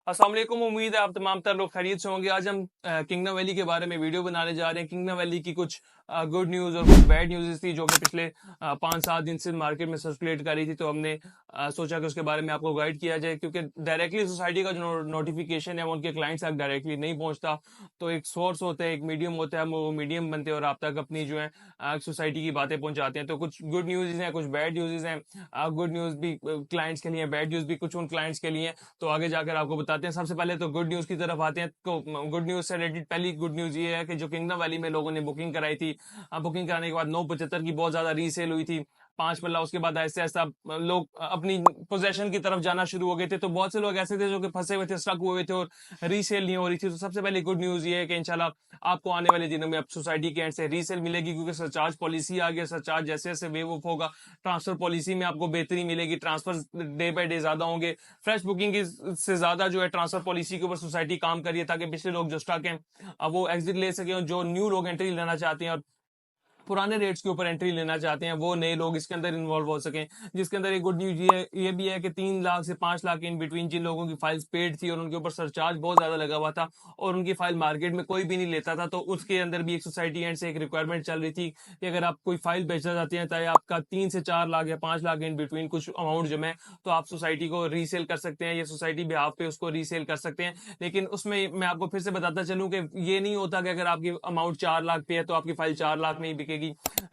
अस्सलाम वालेकुम। उम्मीद है आप तमाम तर लोग खैरियत से होंगे। आज हम किंगडम वैली के बारे में वीडियो बनाने जा रहे हैं। किंगडम वैली की कुछ गुड न्यूज़ और कुछ बैड न्यूज़ थी जो कि पिछले 5-7 दिन से मार्केट में सर्कुलेट कर रही थी, तो हमने सोचा कि उसके बारे में आपको गाइड किया जाए, क्योंकि डायरेक्टली सोसाइटी का जो नोटिफिकेशन है वो उनके क्लाइंट्स तक डायरेक्टली नहीं पहुंचता। तो एक सोर्स होता है, एक मीडियम होता है, हम वो मीडियम बनते हैं और आप तक अपनी जो है सोसाइटी की बातें पहुंचाते हैं। तो कुछ गुड न्यूज़ हैं, कुछ बैड न्यूज़ हैं। गुड न्यूज़ भी क्लाइंट्स के लिए, बैड न्यूज़ भी कुछ उन क्लाइंट्स के लिए। तो आगे जाकर आपको बताते हैं। सबसे पहले तो गुड न्यूज़ की तरफ आते हैं। तो गुड न्यूज़ से रिलेटेड पहली गुड न्यूज़ ये है कि जो किंगडम वैली में लोगों ने बुकिंग कराई थी, बुकिंग कराने के बाद 975 की बहुत ज्यादा रीसेल हुई थी। 5 पल्ला उसके बाद ऐसे ऐसा लोग अपनी पोजेशन की तरफ जाना शुरू हो गए थे। तो बहुत से लोग ऐसे थे जो कि फंसे हुए थे, स्टक हुए थे और रीसेल नहीं हो रही थी। तो सबसे पहले गुड न्यूज़ ये है कि इंशाल्लाह आपको आने वाले दिनों में अब सोसाइटी के एंड से रीसेल मिलेगी, क्योंकि सरचार्ज पॉलिसी आ गया। सरचार्ज जैसे जैसे वेव ऑफ होगा, ट्रांसफर पॉलिसी में आपको बेहतरी मिलेगी। ट्रांसफर डे बाय डे ज्यादा होंगे। फ्रेश बुकिंग से ज्यादा जो है ट्रांसफर पॉलिसी के ऊपर सोसाइटी काम करिए, ताकि पिछले लोग जो स्टक हैं अब वो एग्जिट ले सके, जो न्यू लोग एंट्री लेना चाहते हैं और पुराने रेट्स के ऊपर एंट्री लेना चाहते हैं, वो नए लोग इसके अंदर इन्वॉल्व हो सकें। जिसके अंदर एक गुड न्यूज ये भी है कि 3 लाख से 5 लाख इन बिटवीन जिन लोगों की फाइल्स पेड थी और उनके ऊपर सरचार्ज बहुत ज्यादा लगा हुआ था और उनकी फाइल मार्केट में कोई भी नहीं लेता था, तो उसके अंदर भी एक सोसाइटी एंड से एक रिक्वायरमेंट चल रही थी कि अगर आप कोई फाइल बेचना चाहते हैं, चाहे आपका 3 से 4 लाख या 5 लाख इन बिटवीन कुछ अमाउंट जमा है, तो आप सोसाइटी को रीसेल कर सकते हैं या सोसाइटी बिहाफ पे उसको रीसेल कर सकते हैं। लेकिन उसमें मैं आपको फिर से बताता चलूं कि ये नहीं होता कि अगर आपकी अमाउंट 4 लाख पे है तो आपकी फाइल 4 लाख में ही बिकेगी।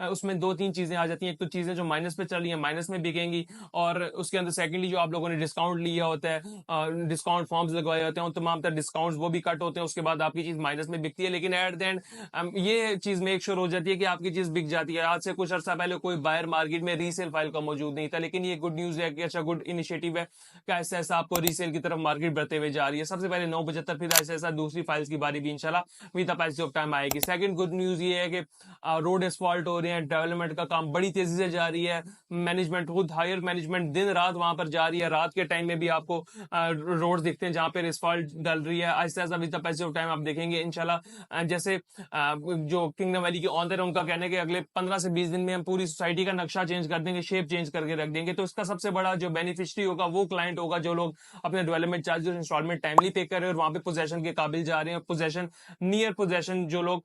उसमें 2-3 चीजें आ जाती हैं। एक तो चीजें जो माइनस पे चल रही है माइनस में बिकेंगी, और उसके अंदर सेकंडली जो आप लोगों ने डिस्काउंट लिया होता है, डिस्काउंट फॉर्म्स लगवाए होते हैं, उन तमाम तरह डिस्काउंट्स वो भी कट होते हैं। उसके बाद आपकी चीज माइनस में बिकती है। लेकिन एट द एंड ये चीज मेक श्योर हो जाती है कि आपकी चीज बिक जाती है। आज से कुछ अर्सा पहले कोई बायर मार्केट में रीसेल फाइल का मौजूद नहीं था, लेकिन ये गुड न्यूज है कि अच्छा गुड इनिशिएटिव है कि ऐसा ऐसा आपको रीसेल की तरफ मार्केट बढ़ते हुए जा रही है। सबसे पहले 975, फिर ऐसा ऐसा दूसरी फाइल्स की बारी भी इंशाल्लाह with the passage of time आएगी। सेकंड गुड न्यूज ये है कि रोड एसफॉल्ट हो रहे हैं, डेवलपमेंट का काम बड़ी तेजी से जारी है। मैनेजमेंट खुद हायर मैनेजमेंट दिन रात वहां पर जा रही है। रात के टाइम में भी आपको रोड दिखते हैं जहां पर एसफॉल्ट डल रही है। Aahista Aahista with the passage of time आप देखेंगे इंशाल्लाह। जैसे जो किंगडम वैली के ऑनर है उनका कहना है कि अगले 15 से 20 दिन में हम पूरी सोसाइटी का नक्शा चेंज कर देंगे, शेप चेंज करके रख देंगे। तो इसका सबसे बड़ा जो बेनिफिशियरी होगा वो क्लाइंट होगा जो लोग अपने डेवलपमेंट चार्जेस इंस्टॉलमेंट टाइमली पे कर रहे हैं और वहां पे पोजेशन के काबिल जा रहे हैं। पोजेशन नियर पोजेशन जो लोग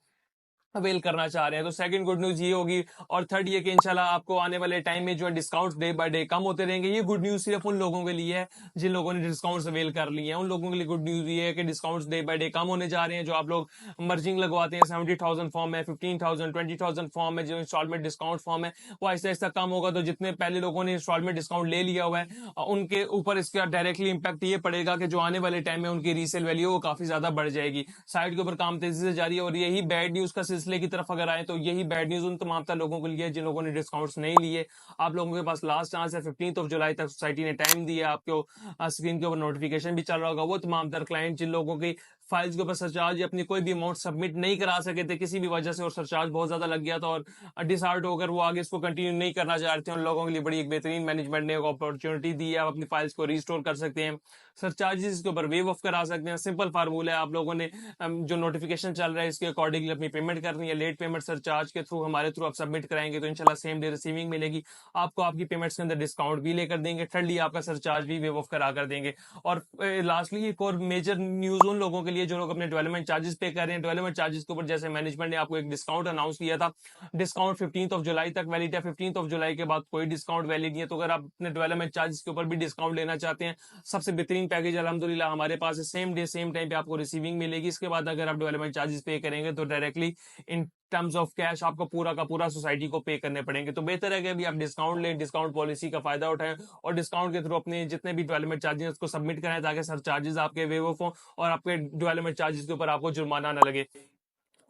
अवेल करना चाह रहे हैं। तो सेकंड गुड न्यूज ये होगी। और थर्ड ये कि इंशाल्लाह आपको आने वाले टाइम में जो है डिस्काउंट्स डे बाय डे कम होते रहेंगे। ये गुड न्यूज सिर्फ उन लोगों के लिए है जिन लोगों ने डिस्काउंट्स अवेल कर लिए हैं। उन लोगों के लिए गुड न्यूज ये है कि डिस्काउंट्स डे बाय डे कम होने जा रहे हैं। जो आप लोग मर्जिंग लगवाते हैं, 70,000 फॉर्म है, 15,000, 20,000 फॉर्म है, जो इंस्टॉलमेंट डिस्काउंट फॉर्म है, वो ऐसा ऐसा कम होगा। तो जितने पहले लोगों ने इंस्टॉलमेंट डिस्काउंट ले लिया हुआ है उनके ऊपर इसका डायरेक्टली इंपैक्ट ये पड़ेगा कि जो आने वाले टाइम में उनकी रीसेल वैल्यू वो काफी ज्यादा बढ़ जाएगी। साइड के ऊपर काम तेजी से जारी है। और यही बैड न्यूज का सिलसिले की तरफ अगर आए तो यही बैड न्यूज उन तमाम लोगों के लिए जिन लोगों ने डिस्काउंट्स नहीं लिए। आप लोगों के पास लास्ट चांस है, 15 जुलाई तक सोसाइटी ने टाइम दिया। आपको स्क्रीन के ऊपर नोटिफिकेशन भी चल रहा होगा। वो तमाम तर क्लाइंट जिन लोगों की फाइल्स के ऊपर सरचार्ज या अपनी कोई भी अमाउंट सबमिट नहीं करा सके थे किसी भी वजह से, और सरचार्ज बहुत ज्यादा लग गया था और डिसहार्ट होकर वो आगे इसको कंटिन्यू नहीं करना चाह रहे थे, उन लोगों के लिए बड़ी एक बेहतरीन मैनेजमेंट ने एक अपॉर्चुनिटी दी है। आप अपनी फाइल्स को रिस्टोर कर सकते हैं, सरचार्जेस के ऊपर वेव ऑफ करा सकते हैं। सिंपल फार्मूला है। आप लोगों ने जो नोटिफिकेशन चल रहा है इसके अकॉर्डिंगली अपनी पेमेंट करनी है। लेट पेमेंट सरचार्ज के थ्रू हमारे थ्रू आप सबमिट कराएंगे तो इंशाल्लाह सेम डे रिसीविंग मिलेगी। आपको आपकी पेमेंट्स के अंदर डिस्काउंट भी लेकर देंगे। थर्डली आपका सरचार्ज भी वेव ऑफ करा कर देंगे। और लास्टली एक और मेजर न्यूज उन लोगों के लिए जो लोग अपने डेवलपमेंट चार्जेस पे कर रहे हैं। डेवलपमेंट चार्जेस के ऊपर जैसे मैनेजमेंट ने आपको एक डिस्काउंट अनाउंस किया था। डिस्काउंट 15 जुलाई तक वैलिड है। 15 जुलाई के बाद कोई डिस्काउंट वैलिड नहीं है। तो अगर आप अपने डेवलपमेंट चार्जेस के ऊपर भी डिस्काउंट लेना चाहते हैं, सबसे बेहतरीन पैकेज अल्हम्दुलिल्लाह हमारे पास है। सेम डे सेम टाइम पे आपको रिसीविंग मिलेगी। इसके बाद अगर आप डेवलपमेंट चार्जेस पे करेंगे तो directly in terms of cash आपको पूरा का पूरा सोसाइटी को पे करने पड़ेंगे। तो बेहतर है कि अभी आप डिस्काउंट लें, डिस्काउंट पॉलिसी का फायदा उठाएं और डिस्काउंट के थ्रू अपने जितने भी डेवलपमेंट चार्जेस उसको सबमिट कराएं, ताकि सर चार्जेस आपके वेव ऑफ हो और आपके डेवलपमेंट चार्जेस के ऊपर आपको जुर्माना ना लगे।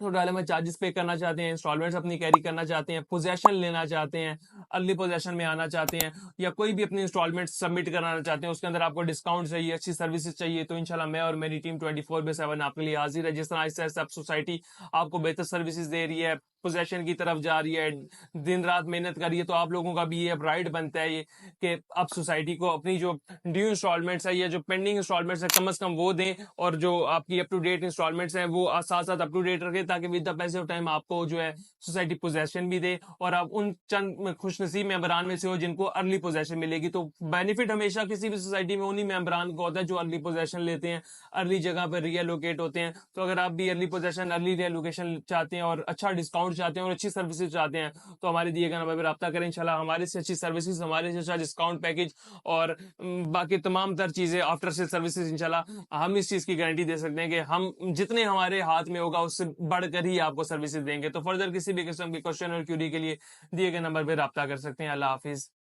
तो डेवलपमेंट चार्जेस पे करना चाहते हैं, इंस्टॉलमेंट्स अपनी कैरी करना चाहते हैं, पोजेशन लेना चाहते हैं, अर्ली पोजेशन में आना चाहते हैं, या कोई भी अपनी इंस्टॉलमेंट सबमिट कराना चाहते हैं, उसके अंदर आपको डिस्काउंट चाहिए, अच्छी सर्विसेज चाहिए, तो इंशाल्लाह मैं और मेरी टीम 24/7 आपके लिए हाजिर है। जिस तरह आहिस्ता आहिस्ता सोसाइटी आपको बेहतर सर्विसेज दे रही है, पोजेशन की तरफ जा रही है, दिन रात मेहनत कर रही है, तो आप लोगों का भी ये अब राइट बनता है ये कि अब सोसाइटी को अपनी जो ड्यू इंस्टॉलमेंट्स है या जो पेंडिंग इंस्टॉलमेंट्स है कम से कम वो दें, और जो आपकी अप टू डेट इंस्टॉलमेंट्स हैं वो साथ साथ अप टू डेट रखें, ताकि विद द पैसे ऑफ टाइम आपको जो है सोसाइटी पोजेशन भी दे, और आप उन चंद खुशनसीब मेंबरान में से हो जिनको अर्ली पोजेशन मिलेगी। तो बेनिफिट हमेशा किसी भी सोसाइटी में उन्हीं मेंबरान को होता है जो अर्ली पोजेशन लेते हैं, अर्ली जगह पर रीएलोकेट होते हैं। तो अगर आप भी अर्ली पोजेशन, अर्ली रीएलोकेशन चाहते हैं और अच्छा डिस्काउंट चाहते हैं और अच्छी सर्विसेज चाहते हैं, तो हमारे दिए गए नंबर पर रब्ता करें। इंशाल्लाह हमारे से अच्छी सर्विसेज, हमारे से अच्छा डिस्काउंट पैकेज और बाकी तमाम तर चीजें, आफ्टर सेल सर्विसेज, इंशाल्लाह हम इस चीज की गारंटी दे सकते हैं कि हम जितने हमारे हाथ में होगा उससे बढ़कर ही आपको सर्विसेज देंगे। तो फर्दर किसी भी किस्म के क्वेश्चन और क्यूरी के लिए दिए गए नंबर पर रब्ता कर सकते हैं। अल्लाह हाफिज।